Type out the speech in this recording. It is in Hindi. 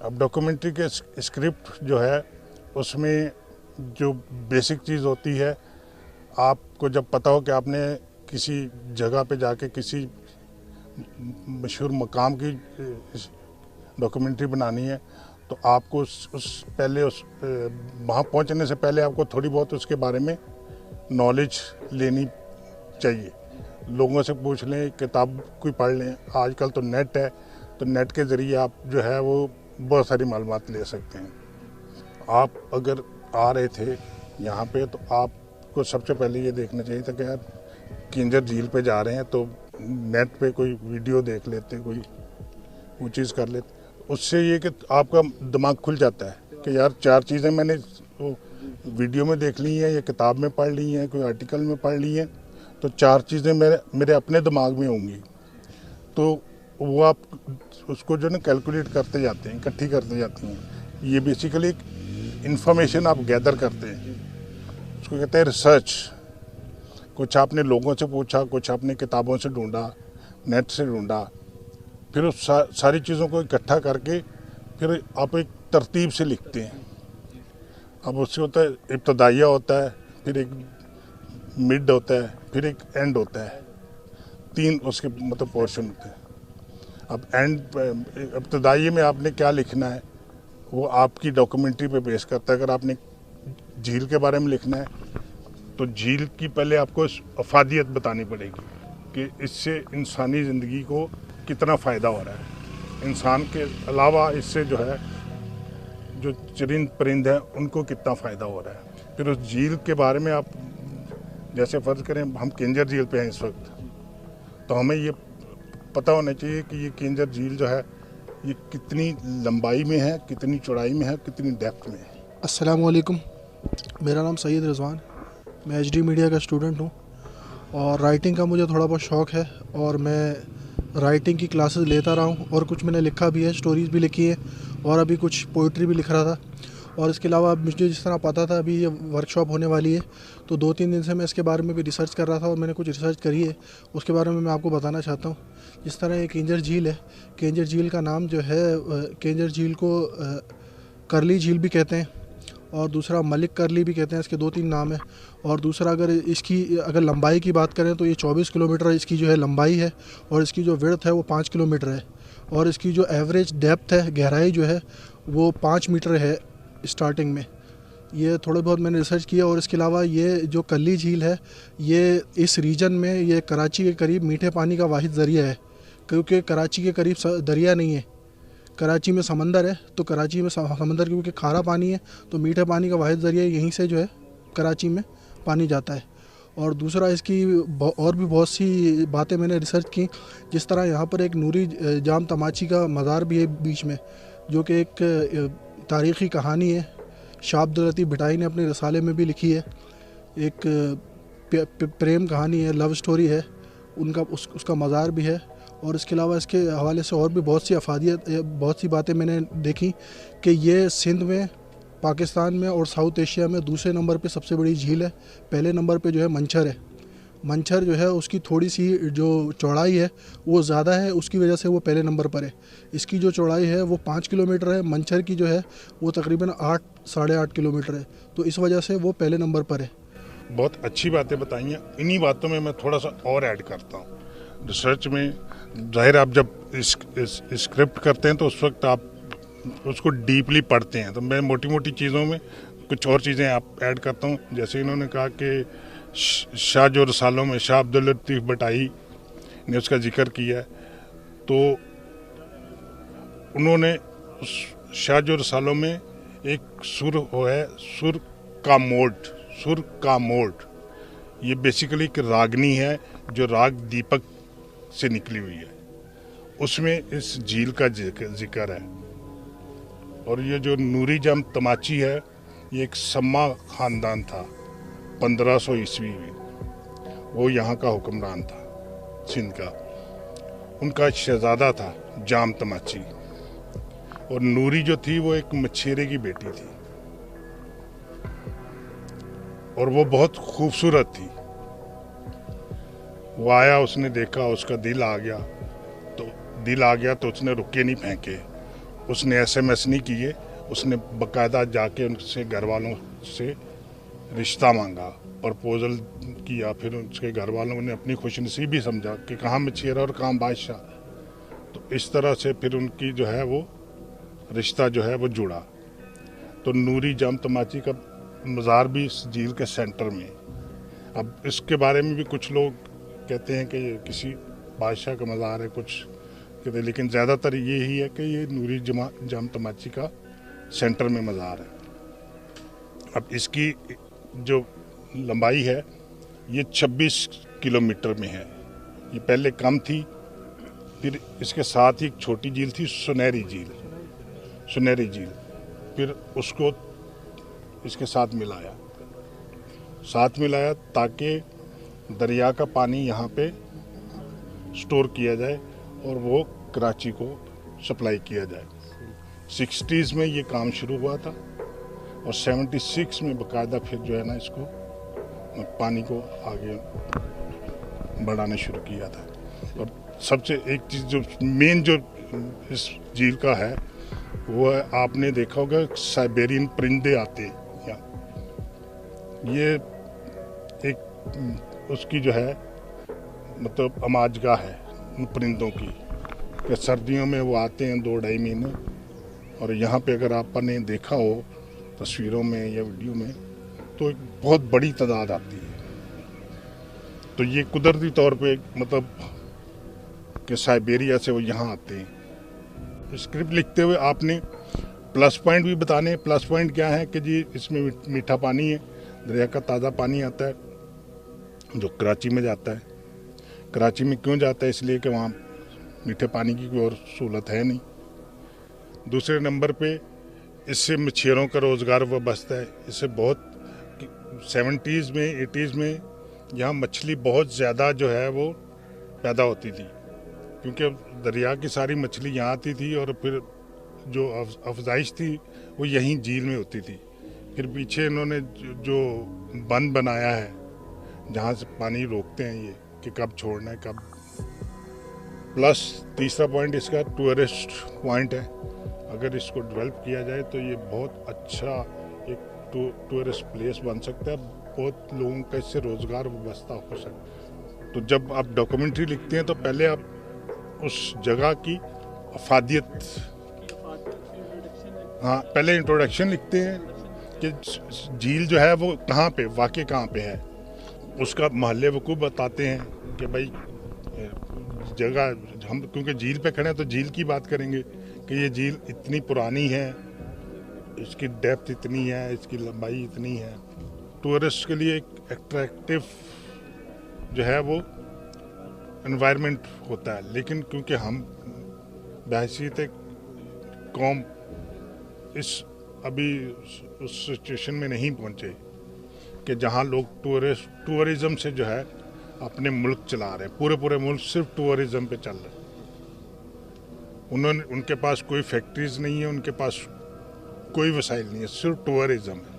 अब डॉक्यूमेंट्री के स्क्रिप्ट जो है उसमें जो बेसिक चीज़ होती है, आपको जब पता हो कि आपने किसी जगह पे जाके किसी मशहूर मकाम की डॉक्यूमेंट्री बनानी है, तो आपको उस पहले उस वहाँ पहुँचने से पहले आपको थोड़ी बहुत उसके बारे में नॉलेज लेनी चाहिए। लोगों से पूछ लें, किताब कोई पढ़ लें। आजकल तो नेट है, तो नेट के ज़रिए आप जो है वो बहुत सारी मालूमात ले सकते हैं। आप अगर आ रहे थे यहाँ पे, तो आपको सबसे पहले ये देखना चाहिए था कि यार किंजर झील पे जा रहे हैं, तो नेट पे कोई वीडियो देख लेते, कोई वो चीज़ कर लेते। उससे ये कि आपका दिमाग खुल जाता है कि यार 4 चीज़ें मैंने वो वीडियो में देख ली हैं या किताब में पढ़ ली हैं, कोई आर्टिकल में पढ़ ली हैं, तो 4 चीज़ें मेरे अपने दिमाग में होंगी। तो वो आप उसको जो ना कैलकुलेट करते जाते हैं, इकट्ठी करते जाते हैं। ये बेसिकली एक इंफॉर्मेशन आप गैदर करते हैं, उसको कहते हैं रिसर्च। कुछ आपने लोगों से पूछा, कुछ आपने किताबों से ढूंढा, नेट से ढूंढा, फिर उस सारी चीज़ों को इकट्ठा करके फिर आप एक तरतीब से लिखते हैं। अब उससे होता है इब्तदाइया होता है, फिर एक मिड होता है, फिर एक एंड होता है। 3 उसके मतलब पोर्शन होते हैं। अब एंड इब्तदाई में आपने क्या लिखना है वो आपकी डॉक्यूमेंट्री पे बेस करता है। अगर आपने झील के बारे में लिखना है तो झील की पहले आपको अफादियत बतानी पड़ेगी कि इससे इंसानी ज़िंदगी को कितना फ़ायदा हो रहा है। इंसान के अलावा इससे जो है जो चरिंद परिंद हैं उनको कितना फ़ायदा हो रहा है। फिर उस झील के बारे में आप जैसे फ़र्ज़ करें हम किंजर झील पे हैं इस वक्त, तो हमें ये पता होना चाहिए कि ये किंजर झील जो है ये कितनी लंबाई में है, कितनी चौड़ाई में है, कितनी डेप्थ में है। अस्सलाम वालेकुम, मेरा नाम सैयद रिजवान, मैं एचडी मीडिया का स्टूडेंट हूँ और राइटिंग का मुझे थोड़ा बहुत शौक़ है और मैं राइटिंग की क्लासेस लेता रहा हूँ और कुछ मैंने लिखा भी है, स्टोरीज़ भी लिखी है और अभी कुछ पोइट्री भी लिख रहा था। और इसके अलावा मुझे जिस तरह पता था अभी ये वर्कशॉप होने वाली है, तो 2-3 दिन से मैं इसके बारे में भी रिसर्च कर रहा था और मैंने कुछ रिसर्च करी है, उसके बारे में मैं आपको बताना चाहता हूँ। जिस तरह ये किंजर झील है, किंजर झील का नाम जो है किंजर झील को करली झील भी कहते हैं और दूसरा मलिक करली भी कहते हैं, इसके 2-3 नाम है। और दूसरा अगर लंबाई की बात करें तो ये 24 किलोमीटर इसकी जो है लंबाई है और इसकी जो विड्थ है वो 5 किलोमीटर है और इसकी जो एवरेज डेप्थ है, गहराई जो है वो 5 मीटर है स्टार्टिंग में। ये थोड़े बहुत मैंने रिसर्च किया। और इसके अलावा ये जो कल्ली झील है ये इस रीजन में ये कराची के करीब मीठे पानी का वाहिद ज़रिया है, क्योंकि कराची के करीब दरिया नहीं है, कराची में समंदर है। तो कराची में समंदर क्योंकि खारा पानी है तो मीठे पानी का वाहिद ज़रिया यहीं से जो है कराची में पानी जाता है। और दूसरा इसकी और भी बहुत सी बातें मैंने रिसर्च की, जिस तरह यहाँ पर एक नूरी जाम तमाची का मज़ार भी है बीच में, जो कि एक तारीख़ी कहानी है। शाह अब्दुल लतीफ़ भटाई ने अपने रसाले में भी लिखी है। एक प्रेम कहानी है, लव स्टोरी है उनका, उसका मज़ार भी है। और इसके अलावा इसके हवाले से और भी बहुत सी बातें मैंने देखी कि ये सिंध में, पाकिस्तान में और साउथ एशिया में दूसरे नंबर पे सबसे बड़ी झील है। पहले नंबर पे जो है मंछर है। मंछर जो है उसकी थोड़ी सी जो चौड़ाई है वो ज़्यादा है, उसकी वजह से वो पहले नंबर पर है। इसकी जो चौड़ाई है वो 5 किलोमीटर है, मंछर की जो है वो तकरीबन 8-8.5 किलोमीटर है, तो इस वजह से वो पहले नंबर पर है। बहुत अच्छी बातें बताई हैं। इन्हीं बातों में मैं थोड़ा सा और ऐड करता हूँ। रिसर्च में ज़ाहिर आप जब स्क्रिप्ट करते हैं तो उस वक्त आप उसको डीपली पढ़ते हैं, तो मैं मोटी मोटी चीज़ों में कुछ और चीज़ें आप ऐड करता हूँ। जैसे इन्होंने कहा कि शाह जो रसालों में शाह अब्दुल लतीफ़ भटाई ने उसका जिक्र किया है, तो उन्होंने शाह जो रसालों में एक सुर है, सुर का मोड। ये बेसिकली एक रागनी है जो राग दीपक से निकली हुई है, उसमें इस झील का जिक्र है। और ये जो नूरी जाम तमाची है ये एक सम्मा ख़ानदान था 1500 ईस्वी में, वो यहाँ का हुक्मरान था सिंध का। उनका शहजादा था जाम तमाची, और नूरी जो थी वो एक मछेरे की बेटी थी और वो बहुत खूबसूरत थी। वो आया, उसने देखा, उसका दिल आ गया तो उसने रुके नहीं फेंके, उसने एसएमएस नहीं किए, उसने बाकायदा जाके उनसे घर वालों से रिश्ता मांगा, प्रपोजल किया। फिर उसके घर वालों ने अपनी खुशनसीबी समझा कि कहाँ मछेरा और कहाँ बादशाह। तो इस तरह से फिर उनकी जो है वो रिश्ता जो है वो जुड़ा। तो नूरी जाम तमाची का मज़ार भी इस झील के सेंटर में। अब इसके बारे में भी कुछ लोग कहते हैं कि ये किसी बादशाह का मज़ार है, कुछ कहते हैं, लेकिन ज़्यादातर ये ही है कि ये नूरी जाम तमाची का सेंटर में मज़ार है। अब इसकी जो लंबाई है ये 26 किलोमीटर में है। ये पहले कम थी, फिर इसके साथ ही एक छोटी झील थी, सुनहरी झील, फिर उसको इसके साथ मिलाया ताकि दरिया का पानी यहाँ पे स्टोर किया जाए और वो कराची को सप्लाई किया जाए। 60s में ये काम शुरू हुआ था और 76 में बाकायदा फिर जो है ना इसको पानी को आगे बढ़ाना शुरू किया था। और सबसे एक चीज़ जो मेन जो इस झील का है वो है, आपने देखा होगा साइबेरियन परिंदे आते हैं यहाँ। ये एक उसकी जो है मतलब अमाजगाह है उन परिंदों की, कि सर्दियों में वो आते हैं 2-2.5 महीने। और यहाँ पे अगर आपने देखा हो तस्वीरों में या वीडियो में तो एक बहुत बड़ी तादाद आती है। तो ये कुदरती तौर पे मतलब कि साइबेरिया से वो यहाँ आते हैं। स्क्रिप्ट लिखते हुए आपने प्लस पॉइंट भी बताने। प्लस पॉइंट क्या है कि जी इसमें मीठा पानी है, दरिया का ताज़ा पानी आता है जो कराची में जाता है। कराची में क्यों जाता है? इसलिए कि वहाँ मीठे पानी की कोई और सहूलत है नहीं। दूसरे नंबर पे इससे मछेरों का रोज़गार वो बचता है। इससे बहुत 70s में 80s में यहाँ मछली बहुत ज़्यादा जो है वो पैदा होती थी, क्योंकि दरिया की सारी मछली यहाँ आती थी और फिर जो अफजाइश थी वो यहीं झील में होती थी। फिर पीछे इन्होंने जो बंद बनाया है जहाँ से पानी रोकते हैं ये कि कब छोड़ना है कब। प्लस तीसरा पॉइंट इसका टूरिस्ट पॉइंट है। अगर इसको डेवलप किया जाए तो ये बहुत अच्छा एक टूरिस्ट प्लेस बन सकता है। बहुत लोगों का इससे रोज़गार व्यवस्था हो सकता है। तो जब आप डॉक्यूमेंट्री लिखते हैं तो पहले आप उस जगह की अफादियत, हाँ पहले इंट्रोडक्शन लिखते हैं कि झील जो है वो कहाँ पे वाक़ई कहाँ पे है, उसका महल्ले वकूफ़ बताते हैं कि भाई जगह हम क्योंकि झील पे खड़े हैं तो झील की बात करेंगे कि ये झील इतनी पुरानी है, इसकी डेप्थ इतनी है, इसकी लंबाई इतनी है। टूरिस्ट के लिए एक अट्रैक्टिव जो है वो एनवायरनमेंट होता है। लेकिन क्योंकि हम बहसीत कौम इस अभी उस सिचुएशन में नहीं पहुंचे कि जहां लोग टूरिज्म से जो है अपने मुल्क चला रहे हैं। पूरे मुल्क सिर्फ टूरिज्म पे चल रहे हैं। उनके पास कोई फैक्ट्रीज नहीं है, उनके पास कोई वसाइल नहीं है, सिर्फ टूरिज्म है।